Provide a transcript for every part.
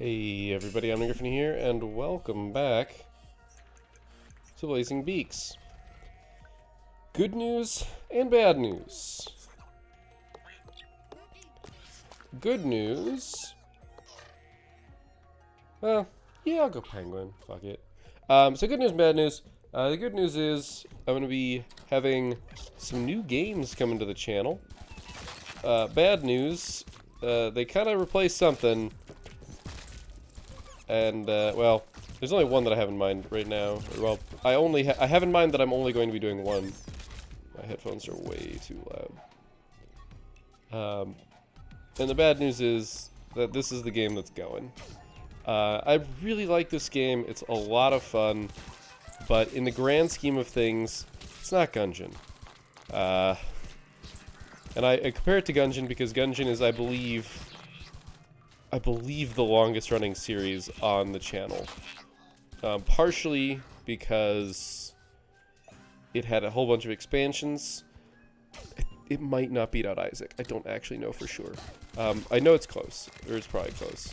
Hey everybody, I'm Griffin here, and welcome back to Blazing Beaks. Good news and bad news. Good news. Well, yeah, I'll go penguin. Fuck it. So good news, bad news. The good news is I'm gonna be having some new games coming to the channel. Bad news, they kind of replaced something. And, well, there's only one that I have in mind right now. Well, I have in mind that I'm only going to be doing one. My headphones are way too loud. And the bad news is that this is the game that's going. I really like this game. It's a lot of fun. But in the grand scheme of things, it's not Gungeon. And I compare it to Gungeon because Gungeon is, I believe the longest running series on the channel. Partially because it had a whole bunch of expansions. It might not beat out Isaac. I don't actually know for sure. I know it's close, or it's probably close.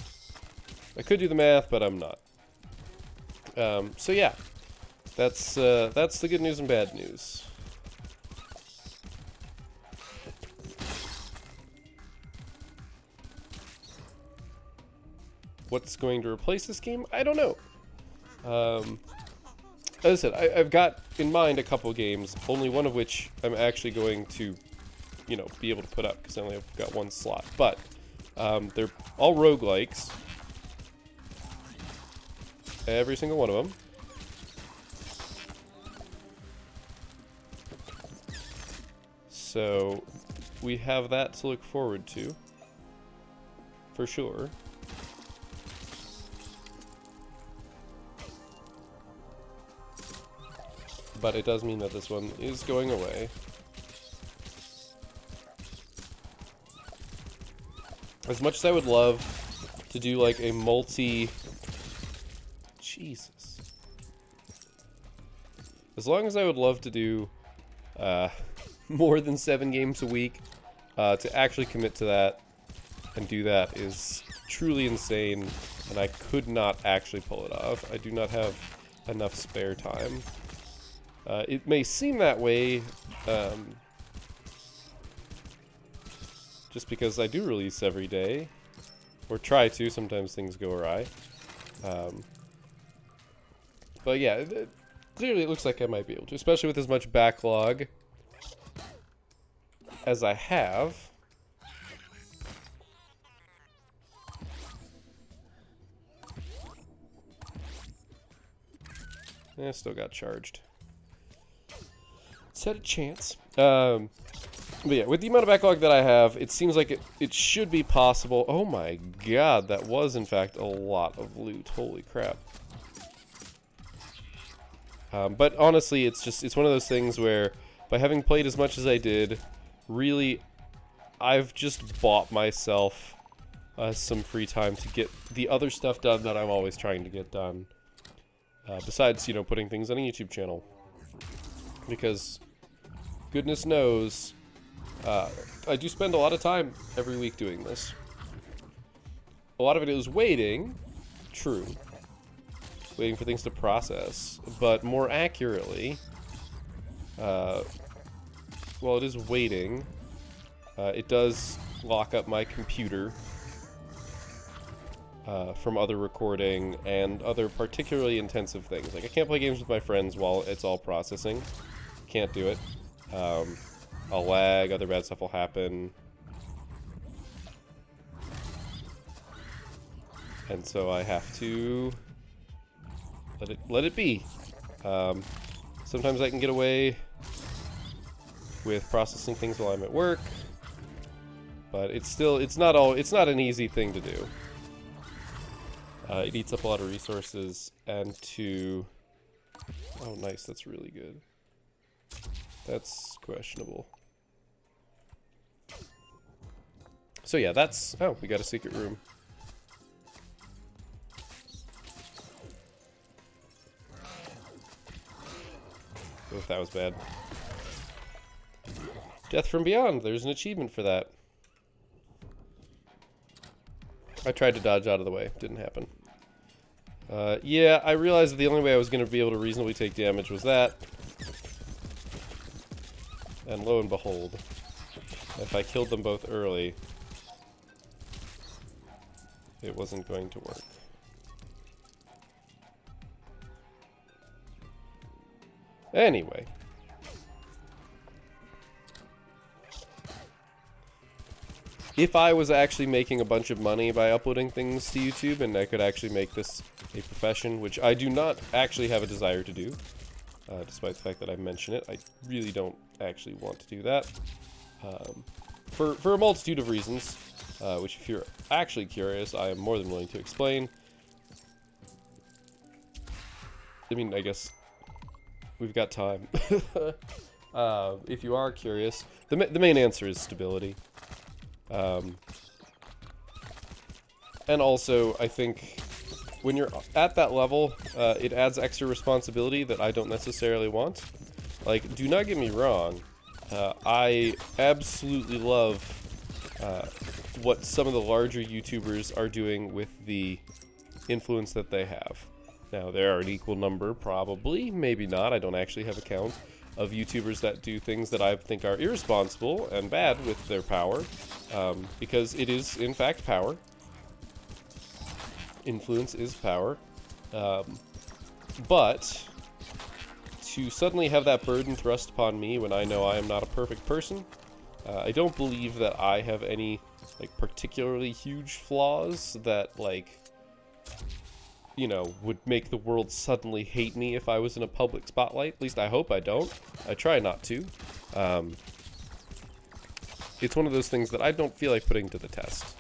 I could do the math, but I'm not. So yeah, that's the good news and bad news. What's going to replace this game? I don't know. As I said, I've got in mind a couple games, only one of which I'm actually going to, be able to put up because I only have got one slot. But they're all roguelikes. Every single one of them. So we have that to look forward to, for sure. But it does mean that this one is going away. As much as I would love to do like a Jesus. As long as I would love to do more than 7 games a week, to actually commit to that and do that is truly insane, and I could not actually pull it off. I do not have enough spare time. It may seem that way, just because I do release every day, or try to. Sometimes things go awry. But yeah, clearly it looks like I might be able to, especially with as much backlog as I have. Still got charged. Had a chance. But yeah, with the amount of backlog that I have, it seems like it should be possible. Oh my god, that was in fact a lot of loot. Holy crap. But honestly, it's one of those things where, by having played as much as I did, really, I've just bought myself some free time to get the other stuff done that I'm always trying to get done. Besides, putting things on a YouTube channel. Because goodness knows, I do spend a lot of time every week doing this. A lot of it is waiting, true, waiting for things to process, but more accurately, while it is waiting, it does lock up my computer from other recording and other particularly intensive things. Like, I can't play games with my friends while it's all processing. Can't do it. I'll lag, other bad stuff will happen. And so I have to let it be. Sometimes I can get away with processing things while I'm at work, but it's not an easy thing to do. It eats up a lot of resources, and oh nice, that's really good. That's questionable. So yeah, oh, we got a secret room. Oh, that was bad. Death from Beyond, there's an achievement for that. I tried to dodge out of the way. Didn't happen. Yeah, I realized that the only way I was going to be able to reasonably take damage was that. And lo and behold, if I killed them both early, it wasn't going to work. Anyway. If I was actually making a bunch of money by uploading things to YouTube and I could actually make this a profession, which I do not actually have a desire to do, despite the fact that I mention it, I really don't actually want to do that. For a multitude of reasons, which if you're actually curious, I am more than willing to explain. I mean, I guess we've got time. If you are curious, the main answer is stability. And also, I think when you're at that level, it adds extra responsibility that I don't necessarily want. Like, do not get me wrong, I absolutely love what some of the larger YouTubers are doing with the influence that they have. Now, there are an equal number, probably, maybe not, I don't actually have a count, of YouTubers that do things that I think are irresponsible and bad with their power, because it is, in fact, power. Influence is power. But to suddenly have that burden thrust upon me when I know I am not a perfect person, I don't believe that I have any, like, particularly huge flaws that, like, you know, would make the world suddenly hate me if I was in a public spotlight. At least I hope I don't. I try not to. It's one of those things that I don't feel like putting to the test.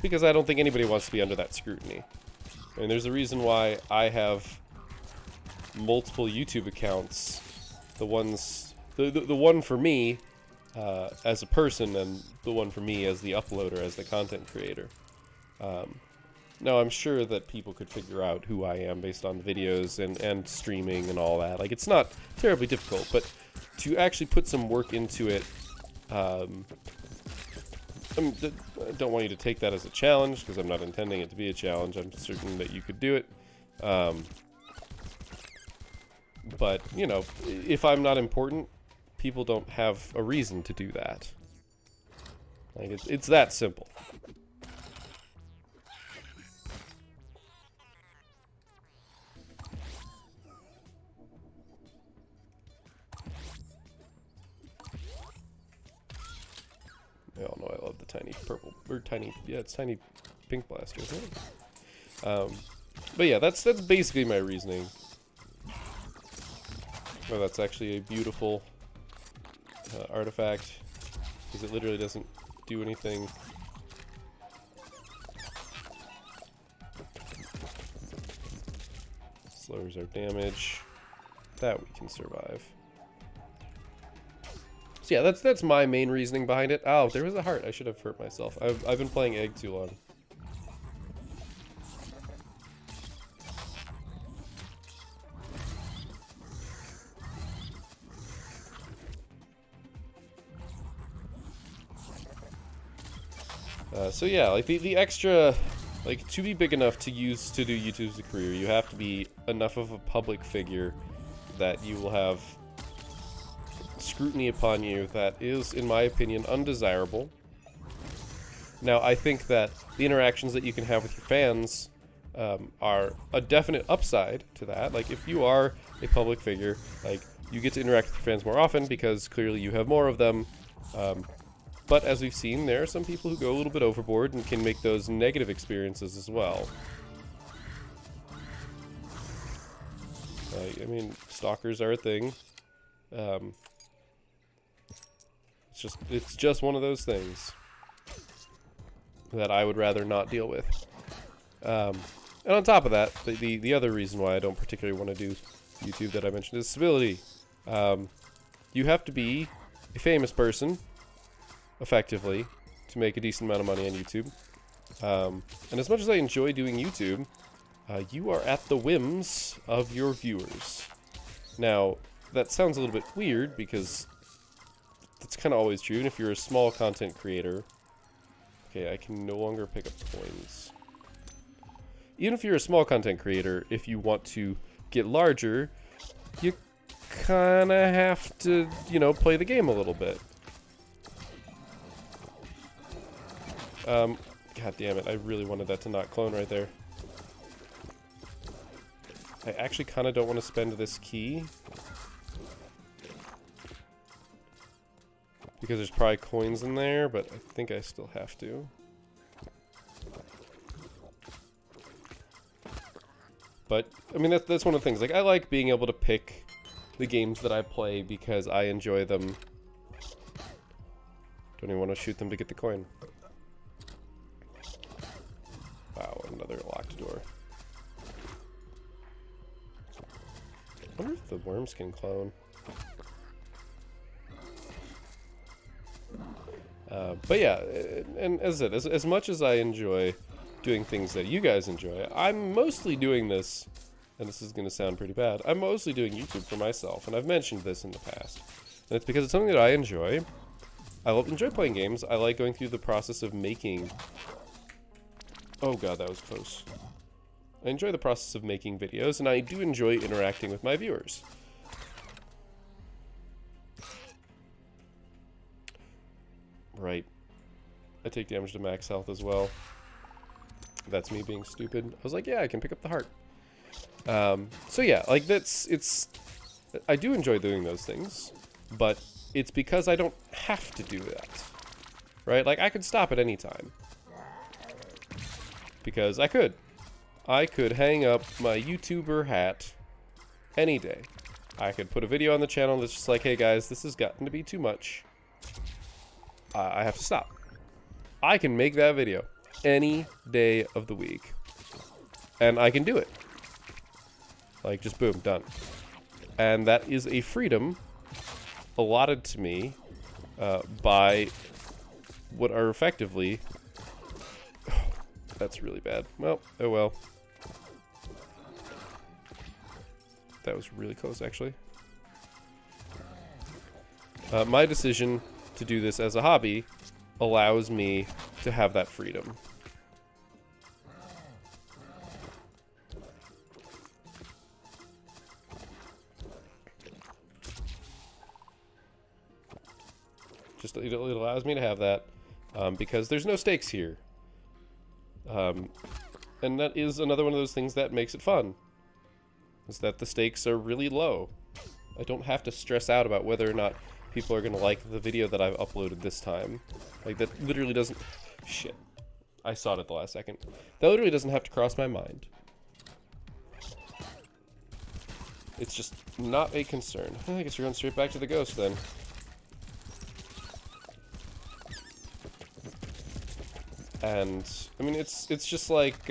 Because I don't think anybody wants to be under that scrutiny. I mean, there's a reason why I have multiple YouTube accounts. The one for me as a person, and the one for me as the uploader, as the content creator. Now, I'm sure that people could figure out who I am based on videos and streaming and all that. Like, it's not terribly difficult, but to actually put some work into it, I don't want you to take that as a challenge, because I'm not intending it to be a challenge. I'm certain that you could do it. But, you know, if I'm not important, people don't have a reason to do that. Like, it's that simple. We all know I love the tiny purple, or tiny, yeah, it's tiny pink blaster, isn't it? But yeah, that's basically my reasoning. Oh, that's actually a beautiful artifact, because it literally doesn't do anything. Slowers our damage. That we can survive. So yeah, that's my main reasoning behind it. Oh, there was a heart. I should have hurt myself. I've been playing Egg too long. So yeah, like the extra, like, to be big enough to do YouTube as a career, you have to be enough of a public figure that you will have scrutiny upon you that is, in my opinion, undesirable. Now, I think that the interactions that you can have with your fans are a definite upside to that. Like, if you are a public figure, like, you get to interact with your fans more often because clearly you have more of them. But as we've seen, there are some people who go a little bit overboard and can make those negative experiences as well. I mean, stalkers are a thing. It's just one of those things that I would rather not deal with. And on top of that, the other reason why I don't particularly want to do YouTube that I mentioned is stability. You have to be a famous person, effectively, to make a decent amount of money on YouTube. And as much as I enjoy doing YouTube, you are at the whims of your viewers. Now, that sounds a little bit weird because that's kind of always true. And if you're a small content creator, okay, I can no longer pick up coins. Even if you're a small content creator, if you want to get larger, you kind of have to, you know, play the game a little bit. God damn it, I really wanted that to not clone right there. I actually kind of don't want to spend this key. Because there's probably coins in there, but I think I still have to. But, I mean, that's one of the things. Like, I like being able to pick the games that I play because I enjoy them. Don't even want to shoot them to get the coin. Wow, another locked door. I wonder if the worms can clone. But yeah, and as I said, as much as I enjoy doing things that you guys enjoy, I'm mostly doing this, and this is going to sound pretty bad, I'm mostly doing YouTube for myself, and I've mentioned this in the past. And it's because it's something that I enjoy. I enjoy playing games. I like going through the process of making... Oh god, that was close. I enjoy the process of making videos, and I do enjoy interacting with my viewers. Right. I take damage to max health as well. That's me being stupid. I was like, yeah, I can pick up the heart. So yeah, like I do enjoy doing those things, but it's because I don't have to do that. Right? Like, I could stop at any time. Because I could. I could hang up my YouTuber hat any day. I could put a video on the channel that's just like, hey guys, this has gotten to be too much. I have to stop. I can make that video any day of the week. And I can do it. Like, just boom, done. And that is a freedom allotted to me by what are effectively... That's really bad. Well, oh well. That was really close, actually. My decision to do this as a hobby allows me to have that freedom. Just it allows me to have that because there's no stakes here. And that is another one of those things that makes it fun. Is that the stakes are really low. I don't have to stress out about whether or not people are going to like the video that I've uploaded this time. Like, that literally doesn't... Shit. I saw it at the last second. That literally doesn't have to cross my mind. It's just not a concern. I guess we're going straight back to the ghost then. And, I mean, it's just like,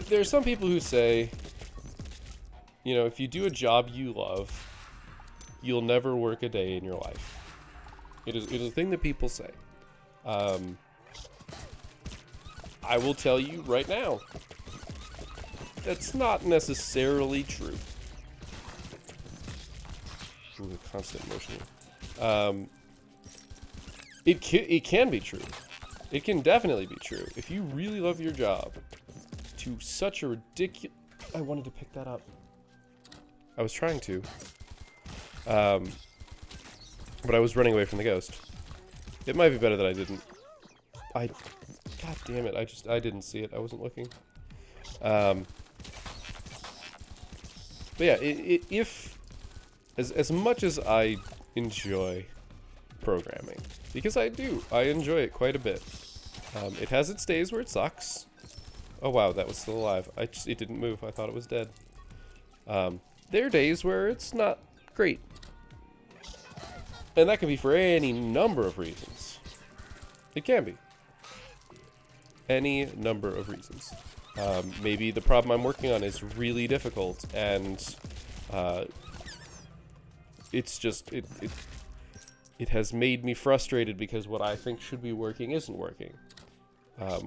there's some people who say, you know, if you do a job you love, you'll never work a day in your life. It is a thing that people say. I will tell you right now, that's not necessarily true. Ooh, constant motion. It can be true. It can definitely be true. If you really love your job to such a ridiculous... I wanted to pick that up. I was trying to. But I was running away from the ghost. It might be better that I didn't. God damn it, I didn't see it. I wasn't looking. But yeah, as much as I enjoy programming, because I enjoy it quite a bit. It has its days where it sucks. Oh wow, that was still alive. It didn't move. I thought it was dead. There are days where it's not great. And that can be for any number of reasons. It can be. Any number of reasons. Maybe the problem I'm working on is really difficult, and it's just, it has made me frustrated because what I think should be working isn't working.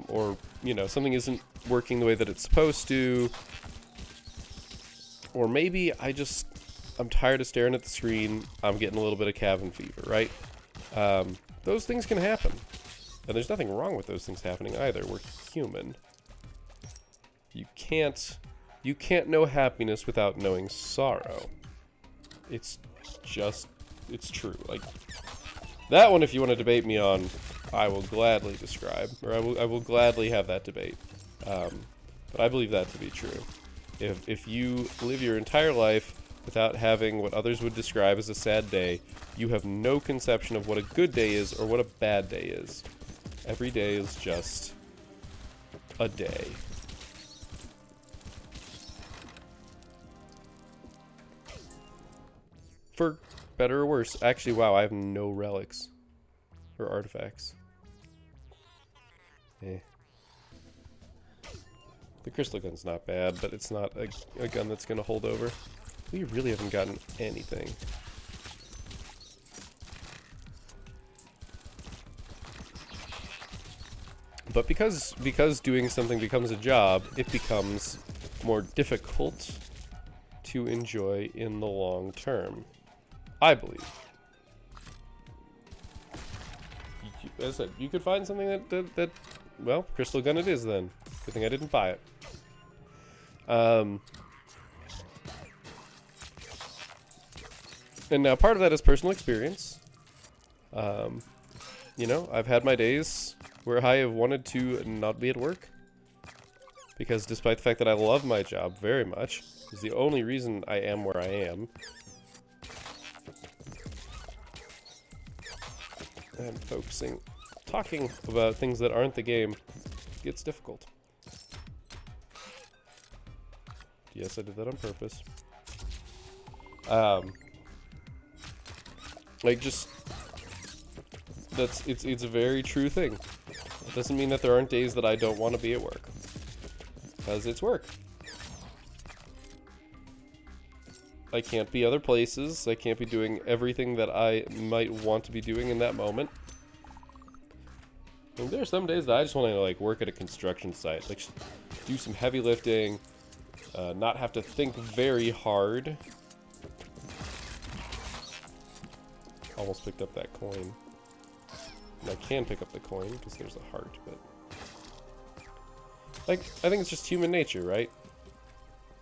Or, you know, something isn't working the way that it's supposed to. Or maybe I'm I'm tired of staring at the screen. I'm getting a little bit of cabin fever, right? Those things can happen. And there's nothing wrong with those things happening either. We're human. You can't know happiness without knowing sorrow. It's true. Like, that one, if you want to debate me on, I will gladly describe, or I will gladly have that debate. But I believe that to be true. If you live your entire life without having what others would describe as a sad day, you have no conception of what a good day is or what a bad day is. Every day is just a day. For better or worse. Actually, wow, I have no relics or artifacts. Eh. The crystal gun's not bad, but it's not a gun that's gonna hold over. We really haven't gotten anything. But because doing something becomes a job, it becomes more difficult to enjoy in the long term. I believe. As I said, you could find something that well, crystal gun it is then. Good thing I didn't buy it. And now part of that is personal experience. You know, I've had my days where I have wanted to not be at work. Because despite the fact that I love my job very much, it's the only reason I am where I am. And talking about things that aren't the game gets difficult. Yes, I did that on purpose. Like, just it's a very true thing. It doesn't mean that there aren't days that I don't want to be at work, because it's work. I can't be other places. I can't be doing everything that I might want to be doing in that moment. And there are some days that I just want to like work at a construction site, like do some heavy lifting, not have to think very hard. Almost picked up that coin. And I can pick up the coin because there's a heart, but like, I think it's just human nature, right?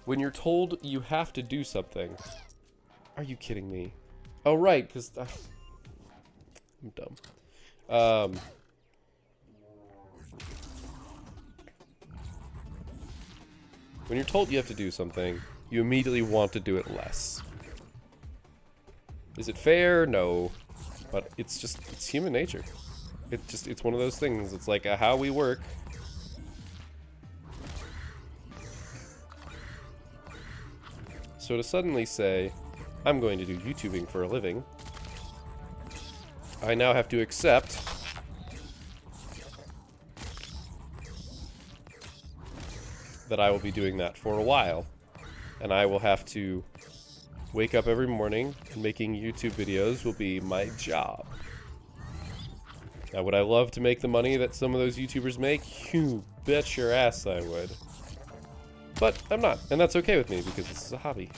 When you're told you have to do something, are you kidding me? Oh, right, because I'm dumb. When you're told you have to do something, you immediately want to do it less. Is it fair? No. But it's human nature. It's one of those things. It's like how we work. So to suddenly say, I'm going to do YouTubing for a living, I now have to accept that I will be doing that for a while. And I will have to wake up every morning and making YouTube videos will be my job. Now, would I love to make the money that some of those YouTubers make? You bet your ass I would. But I'm not, and that's okay with me because this is a hobby.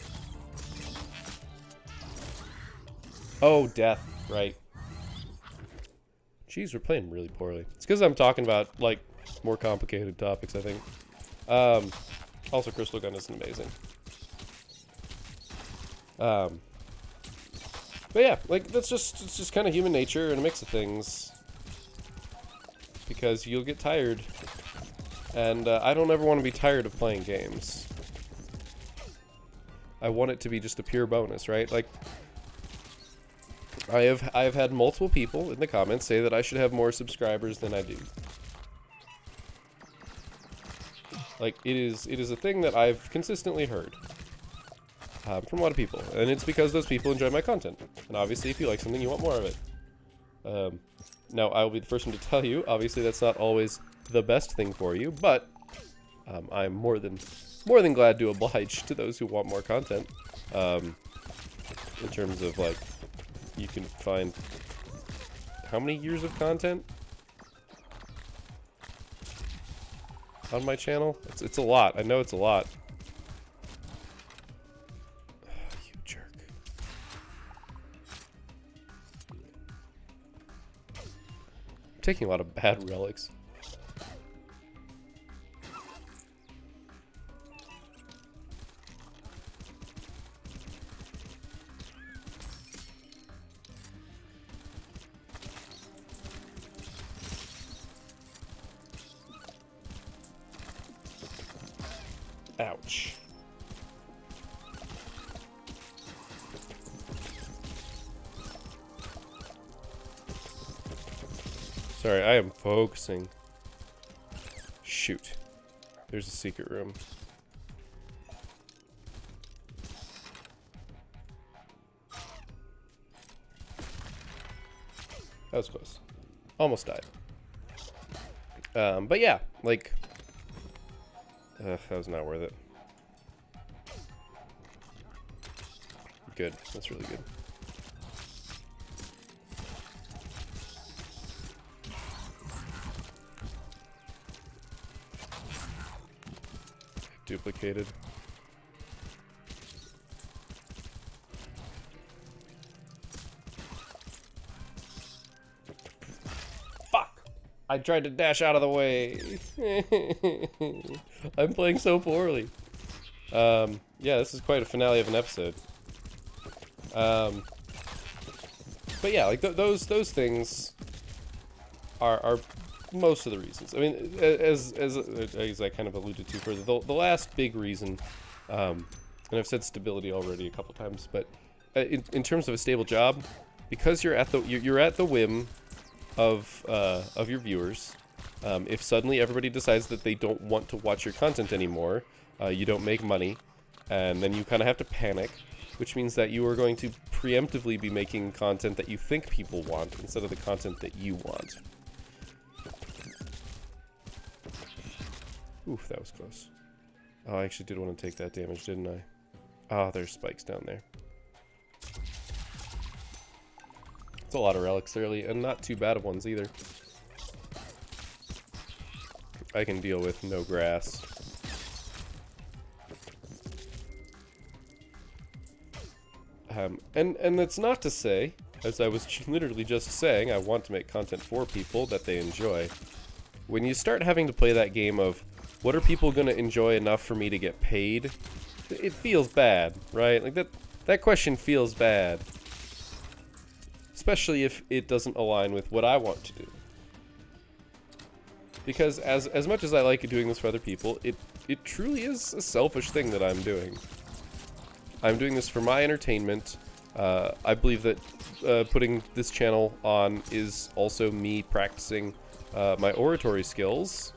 Oh, death, right. Jeez, we're playing really poorly. It's because I'm talking about, like, more complicated topics, I think. Also, Crystal Gun is amazing. But yeah, like, it's just kind of human nature and a mix of things. Because you'll get tired. And I don't ever want to be tired of playing games. I want it to be just a pure bonus, right? Like, I have had multiple people in the comments say that I should have more subscribers than I do. Like, it is a thing that I've consistently heard from a lot of people, and it's because those people enjoy my content. And obviously, if you like something, you want more of it. Now, I will be the first one to tell you, obviously, that's not always the best thing for you, but I'm more than glad to oblige to those who want more content. In terms of, like, you can find how many years of content on my channel? It's a lot. I know it's a lot. You jerk. taking a lot of bad relics. Ouch. Sorry, I am focusing. Shoot. There's a secret room. That was close. Almost died. But yeah, like... that was not worth it. Good. That's really good. Duplicated. Fuck! I tried to dash out of the way. I'm playing so poorly. Yeah, this is quite a finale of an episode. But yeah, like those things are most of the reasons. I mean, as I kind of alluded to further, the last big reason, and I've said stability already a couple times, but in terms of a stable job, because you're at the whim of your viewers. If suddenly everybody decides that they don't want to watch your content anymore, you don't make money, and then you kind of have to panic, which means that you are going to preemptively be making content that you think people want instead of the content that you want. Oof, that was close. Oh, I actually did want to take that damage, didn't I? Oh, there's spikes down there. It's a lot of relics early, and not too bad of ones either. I can deal with no grass. And that's not to say, as I was literally just saying, I want to make content for people that they enjoy. When you start having to play that game of, what are people going to enjoy enough for me to get paid? It feels bad, right? Like that question feels bad. Especially if it doesn't align with what I want to do. Because as much as I like doing this for other people, it truly is a selfish thing that I'm doing. I'm doing this for my entertainment. I believe that putting this channel on is also me practicing my oratory skills.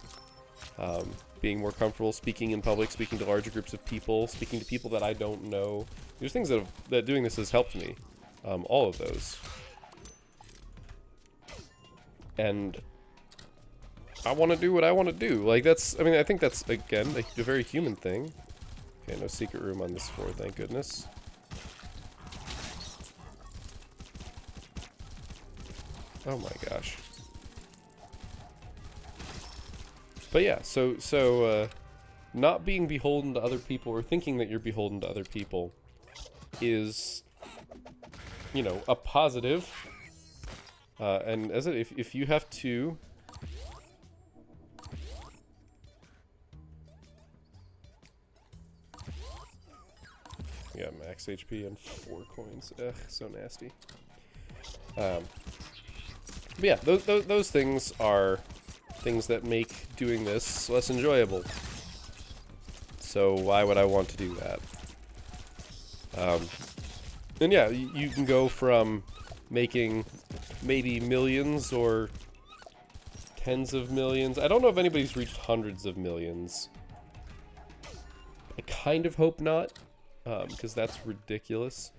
Being more comfortable speaking in public, speaking to larger groups of people, speaking to people that I don't know. There's things that doing this has helped me. All of those. And I want to do what I want to do. Like, that's, I mean, I think that's, again, a very human thing. Okay, no secret room on this floor, thank goodness. Oh my gosh. But yeah, so not being beholden to other people or thinking that you're beholden to other people is, you know, a positive. And as if you have to yeah, max HP and 4 coins. Ugh, so nasty. But yeah, those things are things that make doing this less enjoyable. So why would I want to do that? And yeah, you can go from making maybe millions or tens of millions. I don't know if anybody's reached hundreds of millions. I kind of hope not, because that's ridiculous.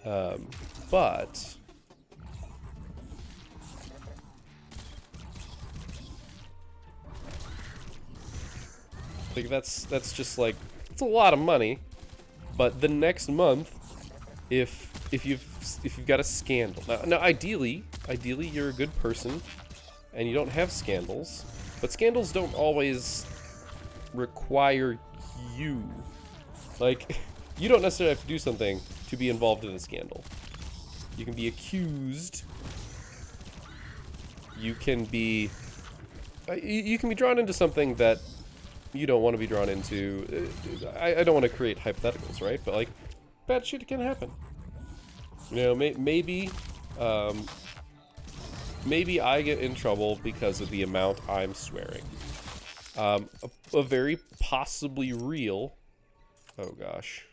But like that's just like, it's a lot of money. But the next month, if you've got a scandal, now ideally you're a good person and you don't have scandals, but scandals don't always require you. Like, you don't necessarily have to do something to be involved in a scandal. You can be accused you can be drawn into something that you don't want to be drawn into. I don't want to create hypotheticals, right? But like, bad shit can happen. You know, maybe maybe I get in trouble because of the amount I'm swearing. A very possibly real. Oh gosh.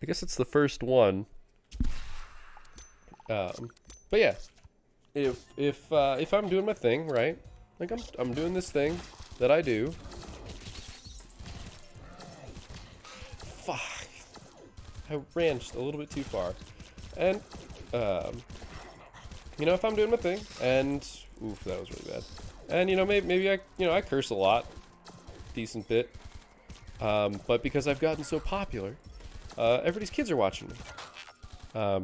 I guess it's the first one. But yeah, if I'm doing my thing, right? Like I'm doing this thing that I do. Fuck. I ran just a little bit too far. And you know, if I'm doing my thing, and oof, that was really bad. And you know, maybe I curse a lot, decent bit. But because I've gotten so popular, everybody's kids are watching me.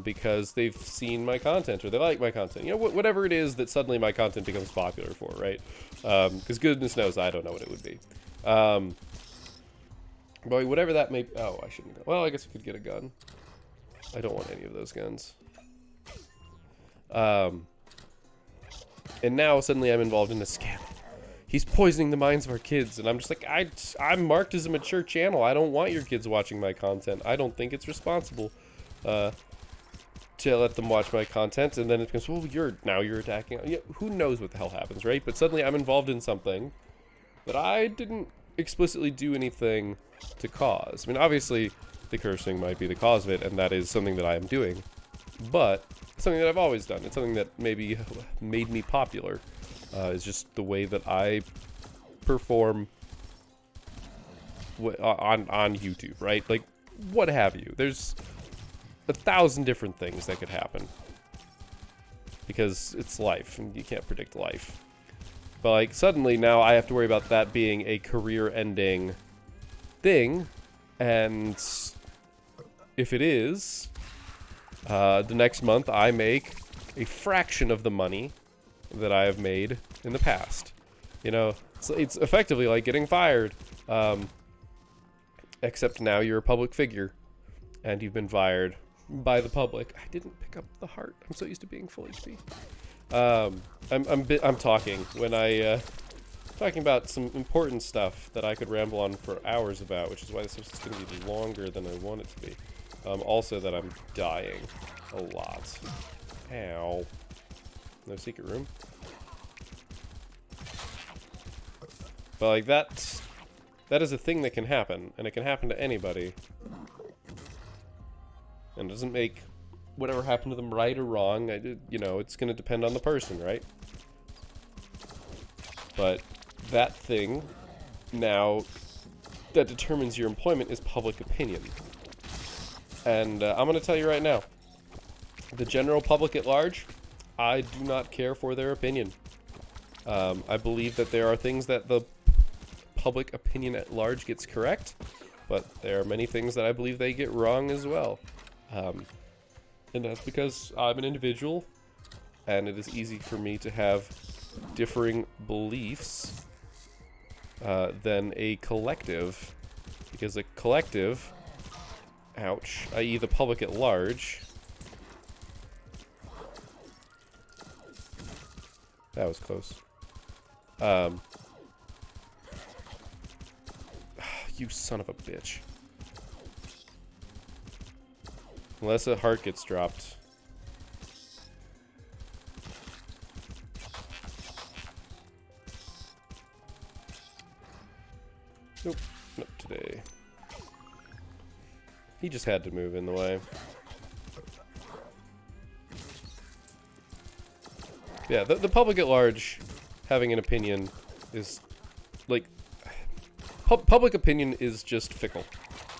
Because they've seen my content or they like my content. You know, whatever it is that suddenly my content becomes popular for, right? Because goodness knows I don't know what it would be. But whatever that may... Oh, I shouldn't go. Well, I guess I could get a gun. I don't want any of those guns. And now suddenly I'm involved in a scandal. He's poisoning the minds of our kids, and I'm just like, I'm marked as a mature channel. I don't want your kids watching my content. I don't think it's responsible to let them watch my content. And then it becomes, well, you're attacking. Yeah, who knows what the hell happens, right? But suddenly I'm involved in something that I didn't explicitly do anything to cause. I mean, obviously, the cursing might be the cause of it, and that is something that I am doing. But it's something that I've always done. It's something that maybe made me popular. It's just the way that I perform on YouTube, right? Like, what have you. There's 1,000 different things that could happen. Because it's life, and you can't predict life. But, like, suddenly now I have to worry about that being a career-ending thing. And if it is, the next month I make a fraction of the money that I have made in the past. You know, it's effectively like getting fired. Except now you're a public figure. And you've been fired by the public. I didn't pick up the heart. I'm so used to being full HP. I'm talking when I talking about some important stuff that I could ramble on for hours about, which is why this is going to be longer than I want it to be. Also that I'm dying a lot. Ow. No secret room. But like that is a thing that can happen, and it can happen to anybody. And it doesn't make whatever happened to them right or wrong. You know, it's going to depend on the person, right? But that thing now that determines your employment is public opinion. And I'm going to tell you right now, the general public at large, I do not care for their opinion. I believe that there are things that the public opinion at large gets correct, but there are many things that I believe they get wrong as well. And that's because I'm an individual, and it is easy for me to have differing beliefs than a collective, because a collective, ouch, i.e. the public at large, that was close. You son of a bitch. Unless a heart gets dropped. Nope, not today. He just had to move in the way. Yeah, the public at large having an opinion is like public opinion is just fickle.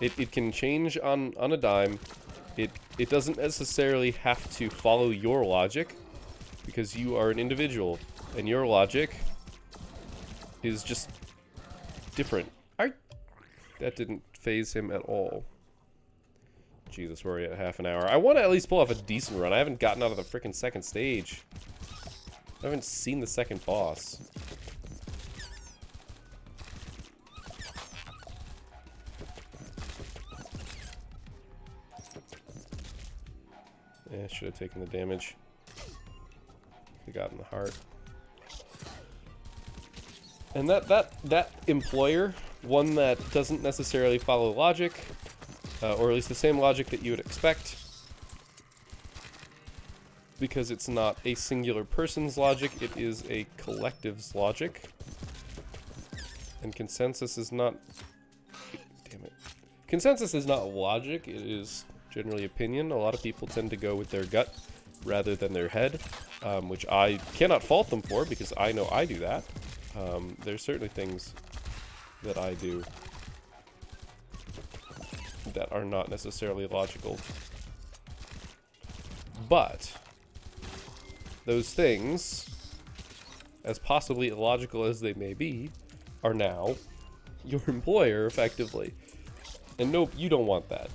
It can change on a dime. It doesn't necessarily have to follow your logic, because you are an individual and your logic is just different. That didn't phase him at all. Jesus, we're already at half an hour. I want to at least pull off a decent run. I haven't gotten out of the freaking second stage. I haven't seen the second boss. Yeah, should have taken the damage. have gotten the heart. And that employer, one that doesn't necessarily follow logic, or at least the same logic that you would expect, because it's not a singular person's logic, it is a collective's logic. And consensus is not... Damn it. Consensus is not logic, it is generally opinion. A lot of people tend to go with their gut rather than their head, which I cannot fault them for, because I know I do that. There's certainly things that I do that are not necessarily logical. But those things, as possibly illogical as they may be, are now your employer, effectively. And nope, you don't want that.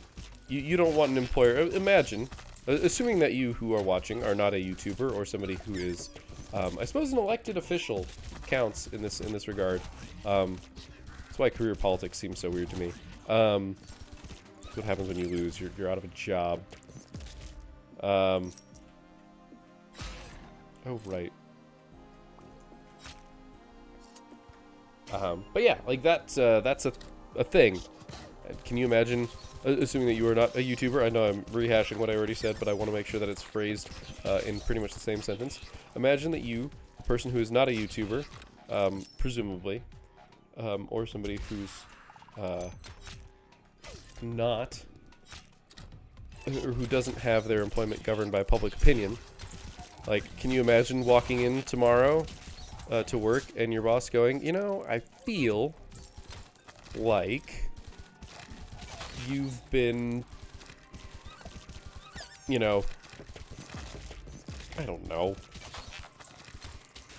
You don't want an employer. Imagine, assuming that you who are watching are not a YouTuber or somebody who is, I suppose, an elected official counts in this regard. That's why career politics seems so weird to me. That's what happens when you lose. You're out of a job. Oh right. But yeah, like that's a thing. Can you imagine, assuming that you are not a YouTuber? I know I'm rehashing what I already said, but I want to make sure that it's phrased in pretty much the same sentence. Imagine that you, a person who is not a YouTuber, presumably, or somebody who's not, or who doesn't have their employment governed by public opinion. Like, can you imagine walking in tomorrow to work and your boss going, you know, I feel like you've been, you know, I don't know.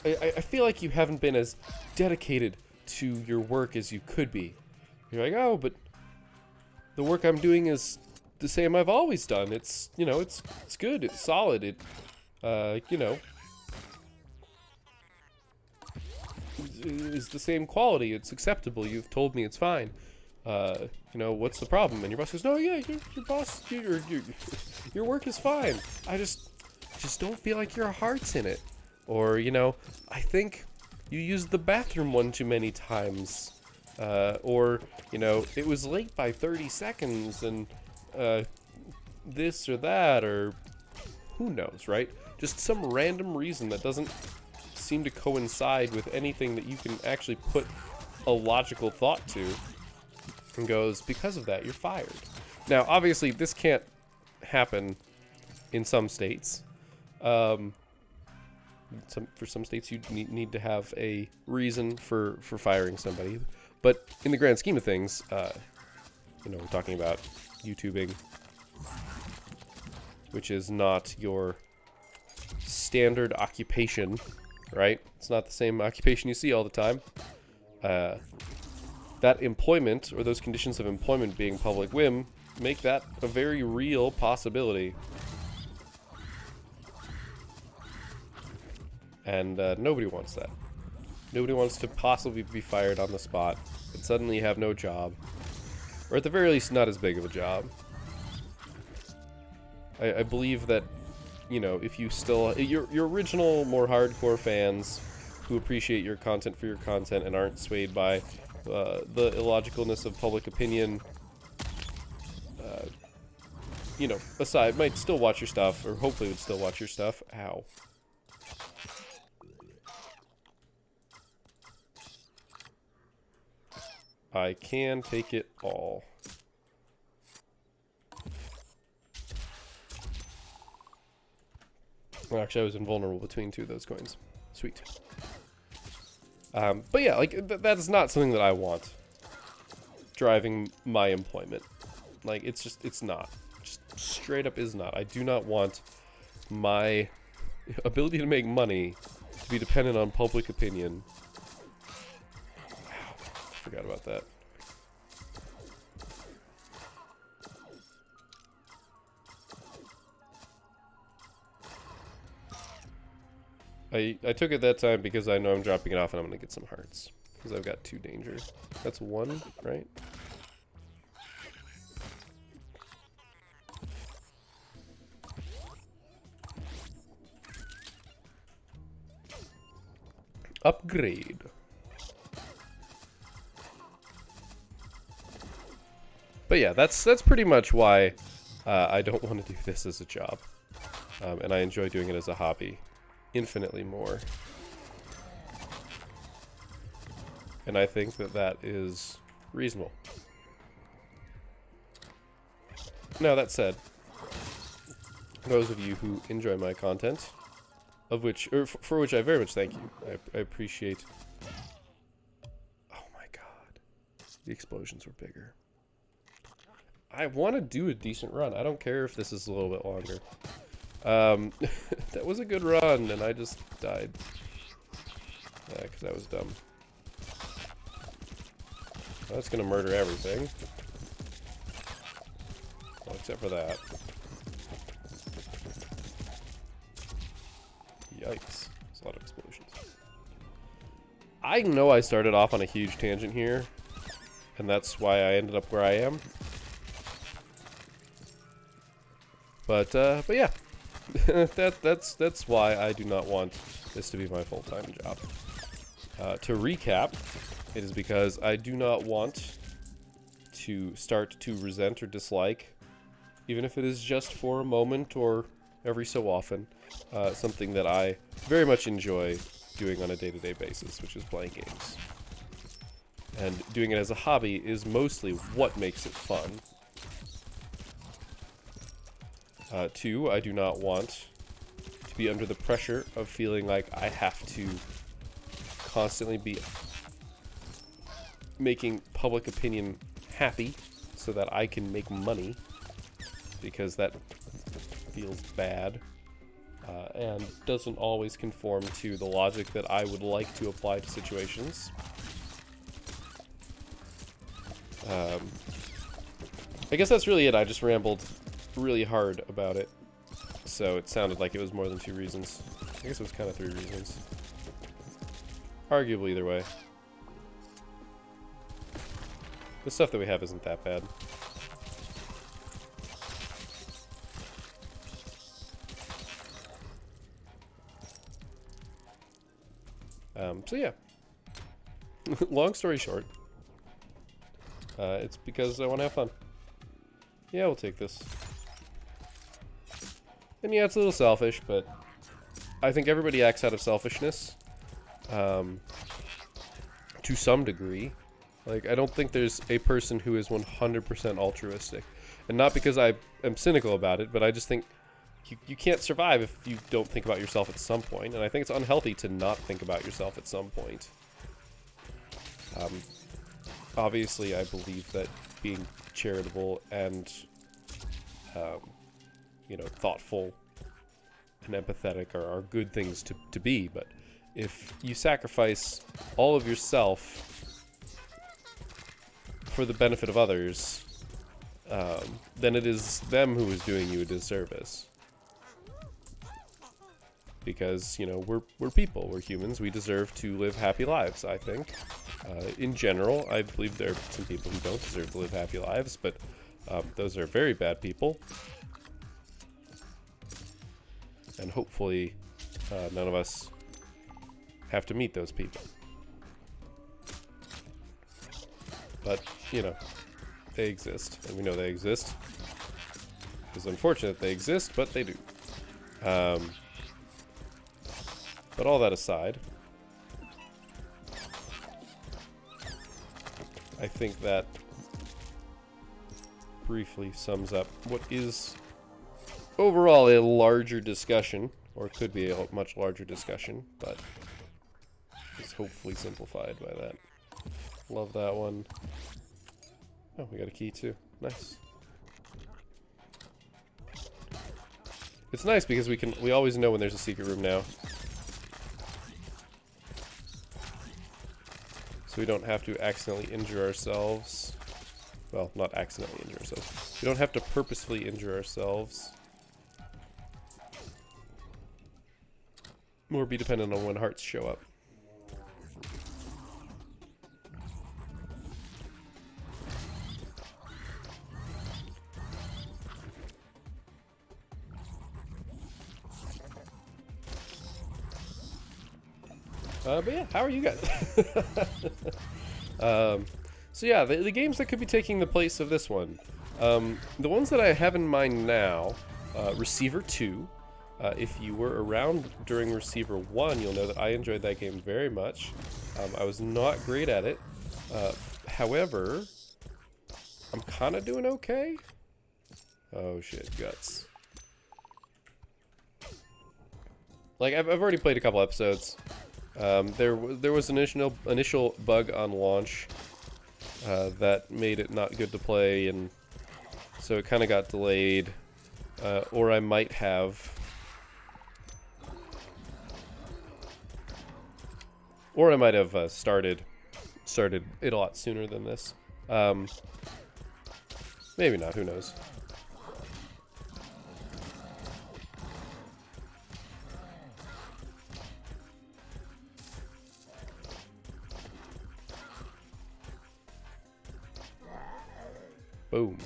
I feel like you haven't been as dedicated to your work as you could be. You're like, oh, but the work I'm doing is the same I've always done. It's, you know, it's good, it's solid, it, you know, is the same quality, it's acceptable, you've told me it's fine. You know, what's the problem? And your boss goes, no, yeah, your boss, your work is fine. I just don't feel like your heart's in it. Or, you know, I think you used the bathroom one too many times. Or, you know, it was late by 30 seconds and, this or that, or who knows, right? Just some random reason that doesn't seem to coincide with anything that you can actually put a logical thought to, and goes, because of that, you're fired. Now, obviously, this can't happen in some states. For some states, you need to have a reason for firing somebody. But in the grand scheme of things, you know, we're talking about YouTubing, which is not your standard occupation, right? It's not the same occupation you see all the time. That employment, or those conditions of employment being public whim, make that a very real possibility. And nobody wants that. Nobody wants to possibly be fired on the spot and suddenly have no job. Or at the very least, not as big of a job. I believe that, you know, if you still... Your original, more hardcore fans who appreciate your content for your content and aren't swayed by the illogicalness of public opinion, you know, aside, might still watch your stuff, or hopefully would still watch your stuff. Ow. I can take it all. Well, actually, I was invulnerable between two of those coins. Sweet. But yeah, like, that is not something that I want driving my employment. Like, it's just, it's not. Just straight up is not. I do not want my ability to make money to be dependent on public opinion. Wow, forgot about that. I took it that time because I know I'm dropping it off and I'm going to get some hearts. Because I've got 2 danger. That's 1, right? Upgrade. But yeah, that's pretty much why I don't want to do this as a job. And I enjoy doing it as a hobby infinitely more. And I think that that is reasonable. Now, that said, those of you who enjoy my content, of which, or for which I very much thank you, I appreciate. Oh my god, the explosions were bigger. I want to do a decent run. I don't care if this is a little bit longer. That was a good run, and I just died. Yeah, because I was dumb. That's gonna murder everything. Well, except for that. Yikes. There's a lot of explosions. I know I started off on a huge tangent here, and that's why I ended up where I am. But yeah. that's why I do not want this to be my full-time job. To recap, it is because I do not want to start to resent or dislike, even if it is just for a moment or every so often, something that I very much enjoy doing on a day-to-day basis, which is playing games. And doing it as a hobby is mostly what makes it fun. 2, I do not want to be under the pressure of feeling like I have to constantly be making public opinion happy so that I can make money, because that feels bad and doesn't always conform to the logic that I would like to apply to situations. I guess that's really it. I just rambled really hard about it, so it sounded like it was more than 2 reasons. I guess it was kind of 3 reasons. Arguably either way. The stuff that we have isn't that bad. So yeah. Long story short, it's because I want to have fun. Yeah, we'll take this. And yeah, it's a little selfish, but I think everybody acts out of selfishness, to some degree. Like, I don't think there's a person who is 100% altruistic. And not because I am cynical about it, but I just think you can't survive if you don't think about yourself at some point. And I think it's unhealthy to not think about yourself at some point. Obviously, I believe that being charitable and, you know, thoughtful and empathetic are good things to be. But if you sacrifice all of yourself for the benefit of others, then it is them who is doing you a disservice. Because, you know, we're people, we're humans, we deserve to live happy lives, I think. In general, I believe there are some people who don't deserve to live happy lives, but those are very bad people. And hopefully, none of us have to meet those people. But, you know, they exist, and we know they exist. It's unfortunate they exist, but they do. But all that aside, I think that briefly sums up what is overall a larger discussion, or could be a much larger discussion, but is hopefully simplified by that. Love that one. Oh, we got a key too. Nice. It's nice because we always know when there's a secret room now. So we don't have to accidentally injure ourselves. Well, not accidentally injure ourselves. We don't have to purposefully injure ourselves. Or be dependent on when hearts show up. But yeah, how are you guys? So yeah, the games that could be taking the place of this one. The ones that I have in mind now, Receiver 2. If you were around during Receiver 1, you'll know that I enjoyed that game very much. I was not great at it. However, I'm kind of doing okay. Oh shit, guts. Like, I've already played a couple episodes. There was an initial bug on launch that made it not good to play, and so it kind of got delayed. Or I might have... started it a lot sooner than this. Maybe not, who knows. Boom.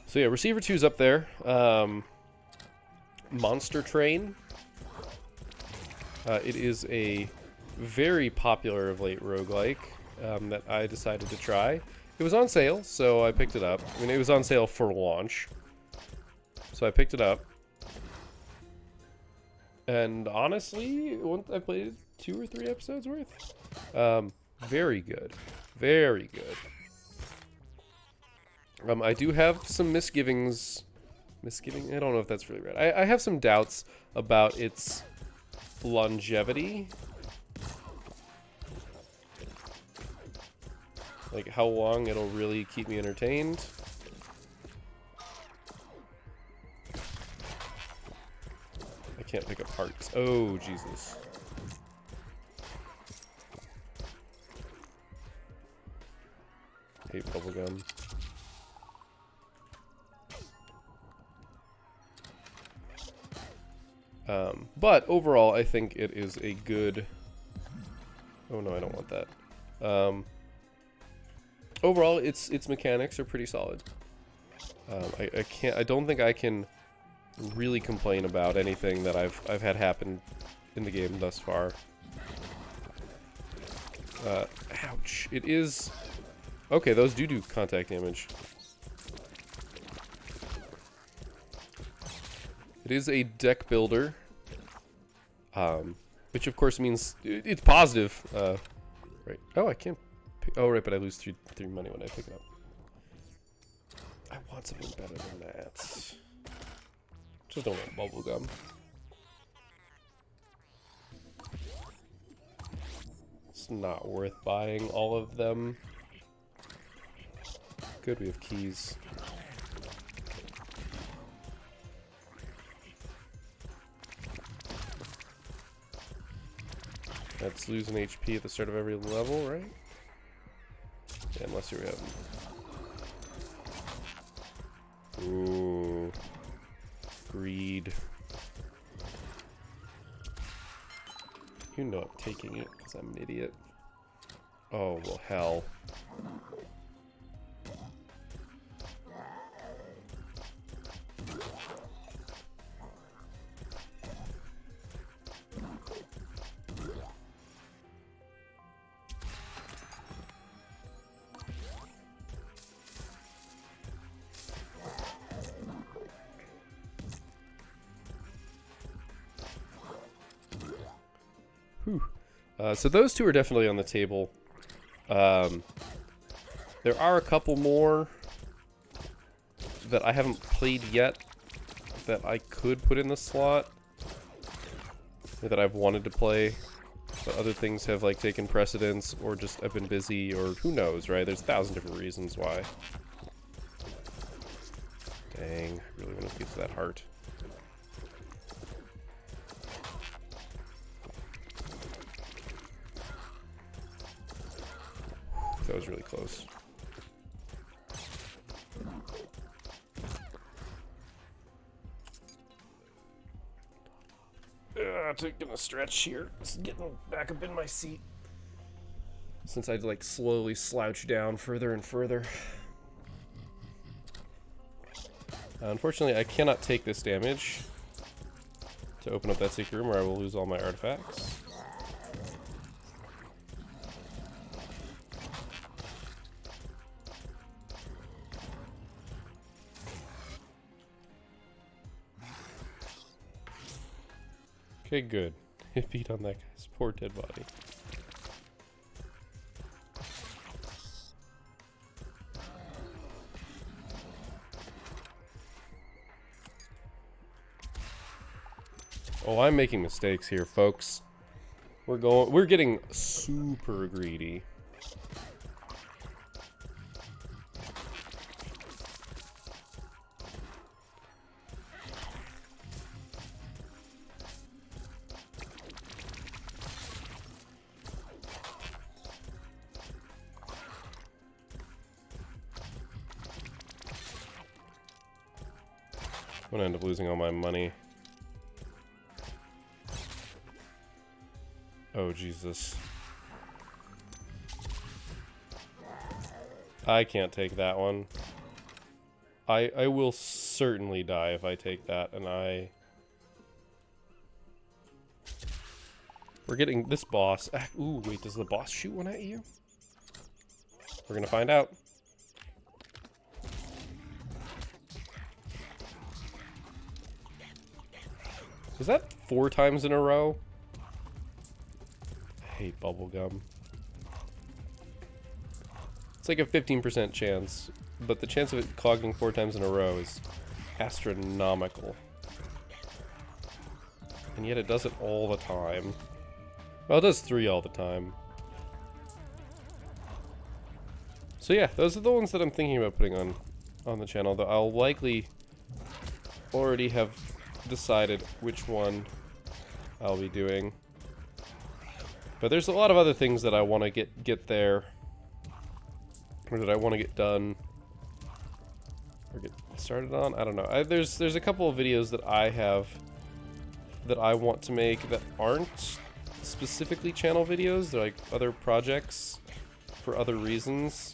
So yeah, Receiver 2's up there. Monster Train. It is a very popular of late roguelike that I decided to try. It was on sale, so I picked it up. I mean, it was on sale for launch, so I picked it up. And honestly, once I played 2 or 3 episodes worth, very good, very good. I do have some misgivings. I don't know if that's really right. I have some doubts about its longevity. Like how long it'll really keep me entertained. I can't pick up hearts. Oh, Jesus. Hate bubblegum. But overall, I think it is a good... Oh no, I don't want that. Overall, its mechanics are pretty solid. I don't think I can really complain about anything that I've had happen in the game thus far. Ouch. It is... Okay, those do contact damage. It is a deck builder, which of course means it's positive. Right. Oh, I can't pick... Oh, right, but I lose three money when I pick it up. I want something better than that. Just don't want bubblegum. It's not worth buying all of them. Good, we have keys. That's losing HP at the start of every level, right? Yeah, unless you're having... Ooh. Greed. You know I'm taking it, because I'm an idiot. Oh, well, hell. So those two are definitely on the table. There are a couple more that I haven't played yet that I could put in the slot, that I've wanted to play, but other things have like taken precedence, or just I've been busy, or who knows, right? There's 1,000 different reasons why. Dang, I really want to get to that heart. That was really close. Taking a stretch here. Just getting back up in my seat. Since I'd like slowly slouch down further and further. Unfortunately, I cannot take this damage to open up that secret room, or I will lose all my artifacts. Okay, good. It beat on that guy's poor dead body. Oh, I'm making mistakes here, folks. We're getting super greedy. I'm gonna end up losing all my money. Oh, Jesus. I can't take that one. I will certainly die if I take that, and we're getting this boss. Ooh, wait, does the boss shoot one at you? We're gonna find out. Was that 4 times in a row? I hate bubblegum. It's like a 15% chance, but the chance of it clogging 4 times in a row is astronomical. And yet it does it all the time. Well, it does 3 all the time. So yeah, those are the ones that I'm thinking about putting on the channel, though I'll likely already have decided which one I'll be doing. But there's a lot of other things that I want to get there, or that I want to get done, or get started on. I don't know. There's a couple of videos that I have that I want to make that aren't specifically channel videos. They're like other projects for other reasons.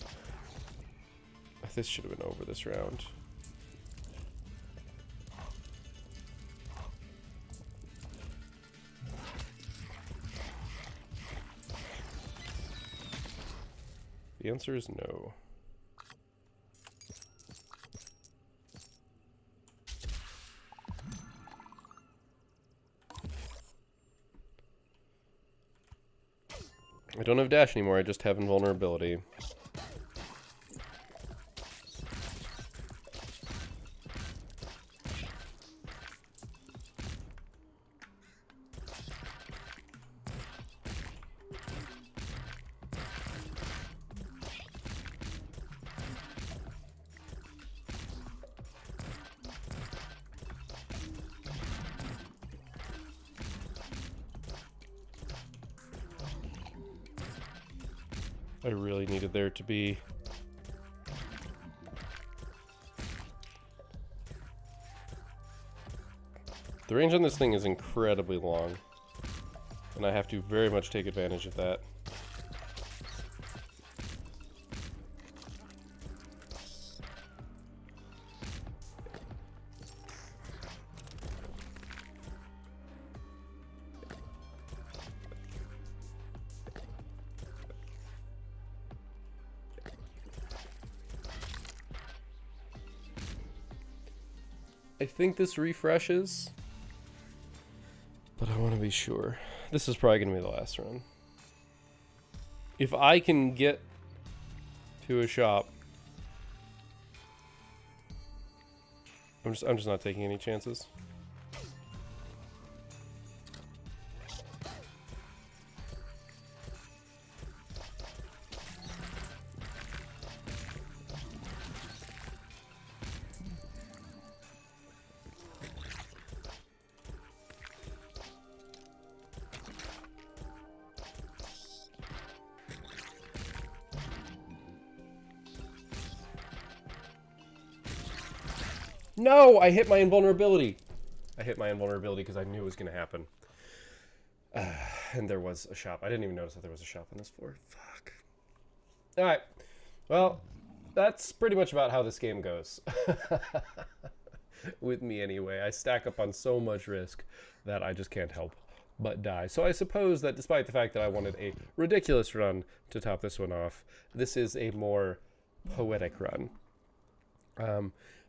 This should have been over this round. The answer is no. I don't have dash anymore, I just have invulnerability. I really needed there to be. The range on this thing is incredibly long, and I have to very much take advantage of that. I think this refreshes, but I want to be sure. This is probably going to be the last run. If I can get to a shop, I'm just not taking any chances. No, I hit my invulnerability. I hit my invulnerability because I knew it was going to happen. And there was a shop. I didn't even notice that there was a shop on this floor. Fuck. Alright. Well, that's pretty much about how this game goes. With me anyway. I stack up on so much risk that I just can't help but die. So I suppose that despite the fact that I wanted a ridiculous run to top this one off, this is a more poetic run.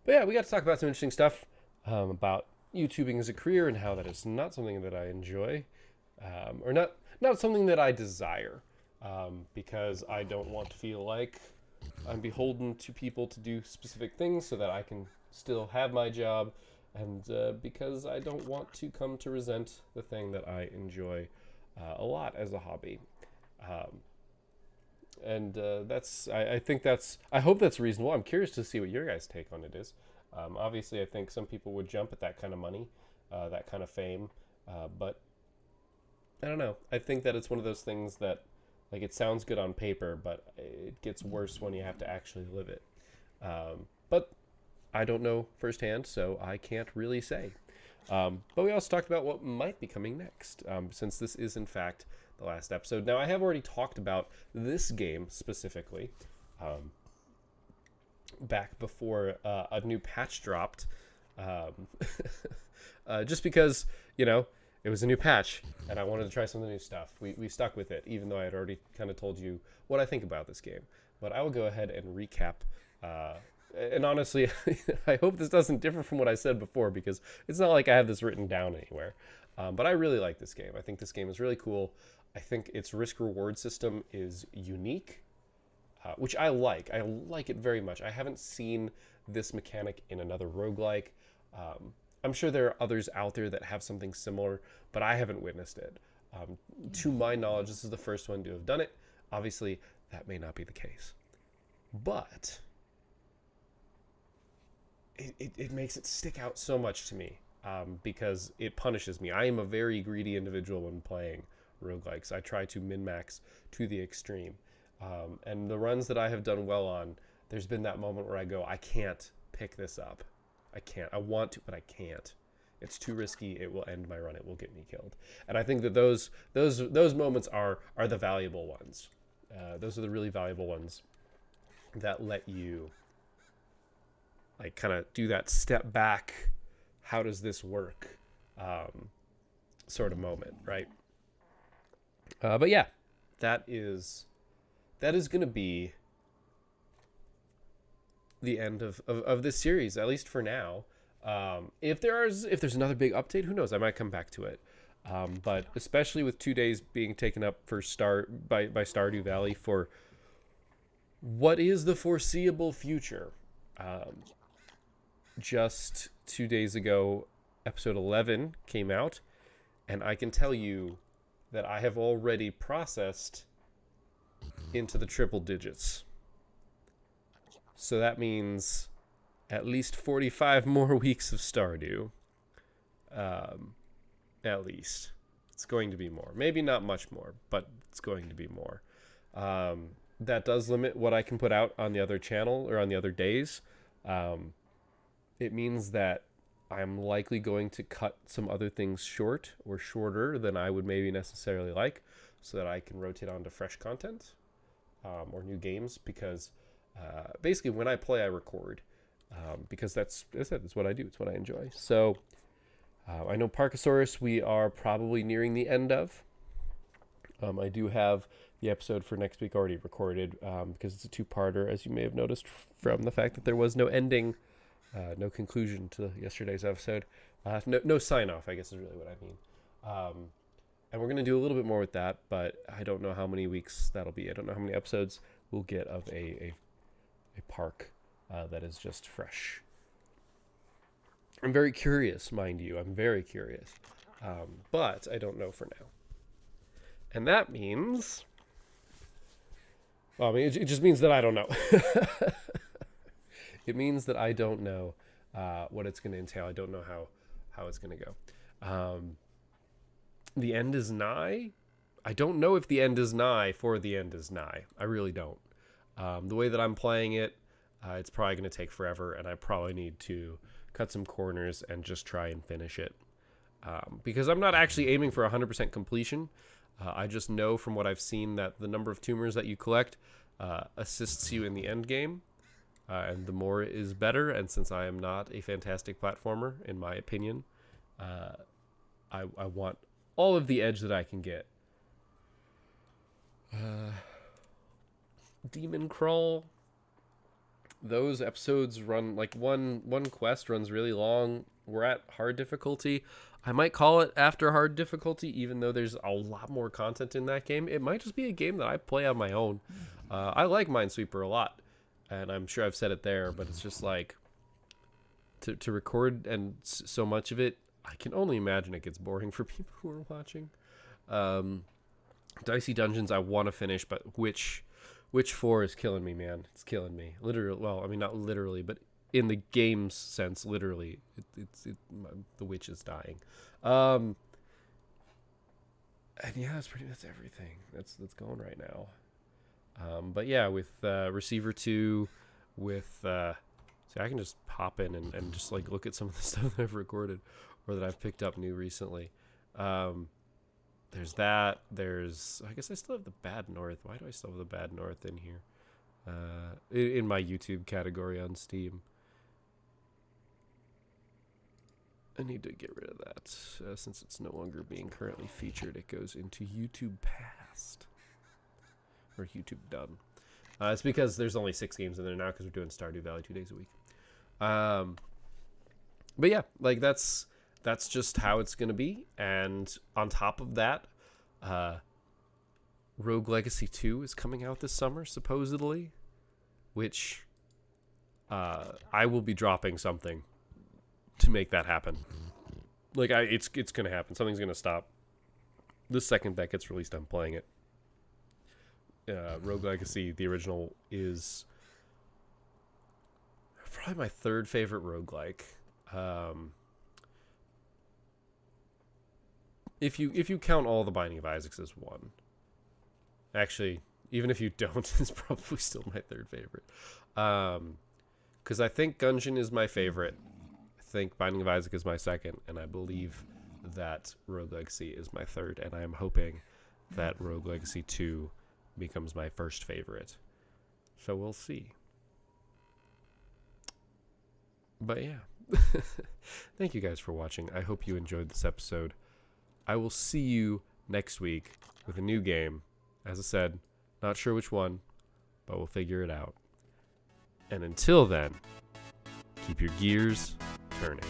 But yeah, we got to talk about some interesting stuff about YouTubing as a career and how that is not something that I enjoy, or not something that I desire, because I don't want to feel like I'm beholden to people to do specific things so that I can still have my job, and because I don't want to come to resent the thing that I enjoy a lot as a hobby. Um, and I think I hope that's reasonable. I'm curious to see what your guys' take on it is. Obviously, I think some people would jump at that kind of money, that kind of fame, but I don't know. I think that it's one of those things that, like, it sounds good on paper, but it gets worse when you have to actually live it. But I don't know firsthand, so I can't really say. But we also talked about what might be coming next, since this is, in fact, the last episode. Now, I have already talked about this game specifically back before a new patch dropped, just because, it was a new patch, and I wanted to try some of the new stuff. We stuck with it, even though I had already kind of told you what I think about this game. But I will go ahead and recap. And honestly, I hope this doesn't differ from what I said before, because it's not like I have this written down anywhere. But I really like this game. I think this game is really cool. I think its risk-reward system is unique, which I like. I like it very much. I haven't seen this mechanic in another roguelike. I'm sure there are others out there that have something similar, but I haven't witnessed it. To my knowledge, this is the first one to have done it. Obviously, that may not be the case. But it makes it stick out so much to me, because it punishes me. I am a very greedy individual when playing roguelikes. I try to min-max to the extreme. And the runs that I have done well on, there's been that moment where I go, I can't pick this up. I can't. I want to, but I can't. It's too risky. It will end my run. It will get me killed. And I think that those moments are the valuable ones. Those are the really valuable ones that let you, like, kind of do that step back. How does this work? Sort of moment, right? But yeah, that is going to be the end of this series, at least for now. If there's another big update, who knows? I might come back to it. But especially with 2 days being taken up for by Stardew Valley for what is the foreseeable future. Just 2 days ago, episode 11 came out, and I can tell you that I have already processed into the triple digits. So that means at least 45 more weeks of Stardew. At least. It's going to be more. Maybe not much more, but it's going to be more. That does limit what I can put out on the other channel or on the other days. It means that I'm likely going to cut some other things short or shorter than I would maybe necessarily like, so that I can rotate onto fresh content or new games, because basically when I play, I record, because that's what I do. It's what I enjoy. So I know Parkosaurus we are probably nearing the end of. I do have the episode for next week already recorded, because it's a two-parter, as you may have noticed from the fact that there was no ending, no conclusion to yesterday's episode. No sign-off, I guess is really what I mean. And we're going to do a little bit more with that, but I don't know how many weeks that'll be. I don't know how many episodes we'll get of a park that is just fresh. I'm very curious, mind you. I'm very curious. But I don't know for now. And that means... Well, I mean, it just means that I don't know. It means that I don't know what it's going to entail. I don't know how it's going to go. The end is nigh. I don't know if the end is nigh for the end is nigh. I really don't. The way that I'm playing it, it's probably going to take forever, and I probably need to cut some corners and just try and finish it. Because I'm not actually aiming for 100% completion. I just know from what I've seen that the number of tumors that you collect assists you in the end game. And the more is better, and since I am not a fantastic platformer, in my opinion, I want all of the edge that I can get. Demon Crawl. Those episodes run, like, one quest runs really long. We're at hard difficulty. I might call it after hard difficulty, even though there's a lot more content in that game. It might just be a game that I play on my own. I like Minesweeper a lot, and I'm sure I've said it there, but it's just like to record and so much of it, I can only imagine it gets boring for people who are watching. Dicey Dungeons I want to finish, but which 4 is killing me, man. It's killing me. Literally, well, I mean, not literally, but in the game's sense, literally, the witch is dying. And yeah, that's everything that's going right now. But yeah, with Receiver 2, with see, I can just pop in and just like look at some of the stuff that I've recorded or that I've picked up new recently. There's that. There's, I guess I still have the Bad North. Why do I still have the Bad North in here? In my YouTube category on Steam. I need to get rid of that. Since it's no longer being currently featured, it goes into YouTube Past. Or YouTube Done. It's because there's only 6 games in there now because we're doing Stardew Valley 2 days a week. But yeah, like that's just how it's going to be. And on top of that, Rogue Legacy 2 is coming out this summer, supposedly. Which I will be dropping something to make that happen. Like, it's going to happen. Something's going to stop. The second that gets released, I'm playing it. Rogue Legacy, the original, is probably my 3rd favorite roguelike. If you count all the Binding of Isaacs as one. Actually, even if you don't, it's probably still my 3rd favorite. Because I think Gungeon is my favorite. I think Binding of Isaac is my 2nd, and I believe that Rogue Legacy is my 3rd, and I am hoping that Rogue Legacy 2 becomes my 1st favorite. So we'll see. But yeah. Thank you guys for watching. I hope you enjoyed this episode. I will see you next week with a new game. As I said, not sure which one, but we'll figure it out. And until then, keep your gears turning.